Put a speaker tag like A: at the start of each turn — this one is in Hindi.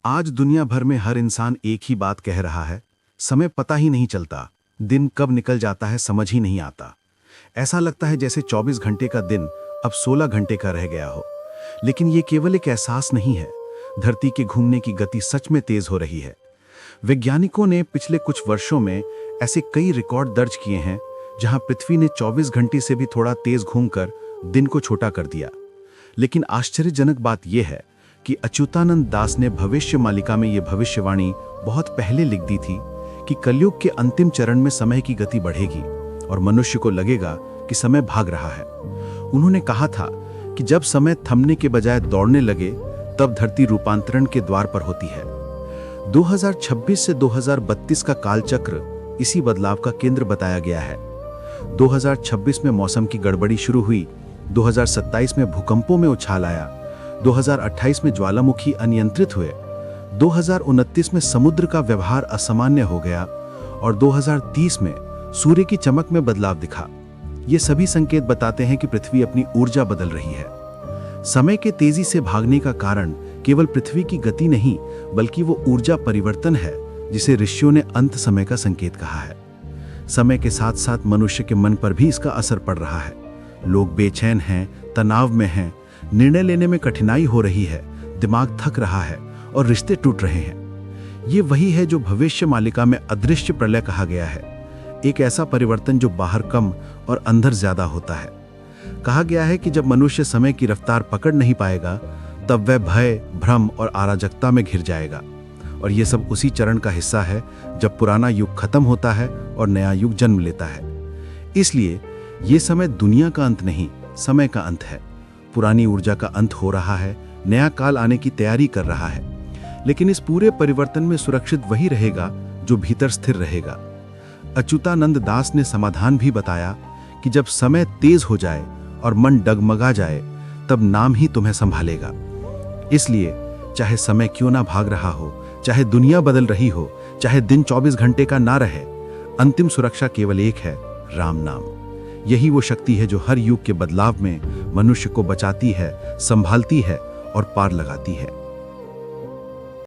A: आज दुनिया भर में हर इंसान एक ही बात कह रहा है, समय पता ही नहीं चलता, दिन कब निकल जाता है समझ ही नहीं आता। ऐसा लगता है जैसे 24 घंटे का दिन अब 16 घंटे का रह गया हो। लेकिन ये केवल एक एहसास नहीं है, धरती के घूमने की गति सच में तेज हो रही है। वैज्ञानिकों ने पिछले कुछ वर्षों में ऐसे कई रिकॉर्ड दर्ज किए हैं जहां पृथ्वी ने 24 घंटे से भी थोड़ा तेज घूमकर दिन को छोटा कर दिया। लेकिन आश्चर्यजनक बात यह है कि अच्युतानंद दास ने भविष्य मालिका में यह भविष्यवाणी बहुत पहले लिख दी थी कि कलयुग के अंतिम चरण में समय की गति बढ़ेगी और मनुष्य को लगेगा कि समय भाग रहा है। उन्होंने कहा था कि जब समय थमने के बजाय दौड़ने लगे तब धरती रूपांतरण के द्वार पर होती है। 2026 से 2032 का कालचक्र इसी बदलाव का केंद्र बताया गया है। 2026 में मौसम की गड़बड़ी शुरू हुई, 2027 में भूकंपों में उछाल आया, 2028 में ज्वालामुखी अनियंत्रित हुए, 2029 में समुद्र का व्यवहार असामान्य हो गया और 2030 में सूर्य की चमक में बदलाव दिखा। ये सभी संकेत बताते हैं कि पृथ्वी अपनी ऊर्जा बदल रही है। समय के तेजी से भागने का कारण केवल पृथ्वी की गति नहीं, बल्कि वो ऊर्जा परिवर्तन है जिसे ऋषियों ने अंत समय का संकेत कहा है। समय के साथ साथ मनुष्य के मन पर भी इसका असर पड़ रहा है। लोग बेचैन हैं, तनाव में हैं, निर्णय लेने में कठिनाई हो रही है, दिमाग थक रहा है और रिश्ते टूट रहे हैं। ये वही है जो भविष्य मालिका में अदृश्य प्रलय कहा गया है, एक ऐसा परिवर्तन जो बाहर कम और अंदर ज्यादा होता है। कहा गया है कि जब मनुष्य समय की रफ्तार पकड़ नहीं पाएगा तब वह भय, भ्रम और अराजकता में घिर जाएगा। और ये सब उसी चरण का हिस्सा है जब पुराना युग खत्म होता है और नया युग जन्म लेता है। इसलिए ये समय दुनिया का अंत नहीं, समय का अंत है। पुरानी ऊर्जा का अंत हो रहा है, नया काल आने की तैयारी कर रहा है। लेकिन इस पूरे परिवर्तन में सुरक्षित वही रहेगा जो भीतर स्थिर रहेगा। अच्युतानंद दास ने समाधान भी बताया कि जब समय तेज हो जाए और मन डगमगा जाए तब नाम ही तुम्हें संभालेगा। इसलिए चाहे समय क्यों ना भाग रहा हो, चाहे दुनिया बदल रही हो, चाहे दिन 24 घंटे का ना रहे, अंतिम सुरक्षा केवल एक है, राम नाम। यही वो शक्ति है जो हर युग के बदलाव में मनुष्य को बचाती है, संभालती है और पार लगाती है।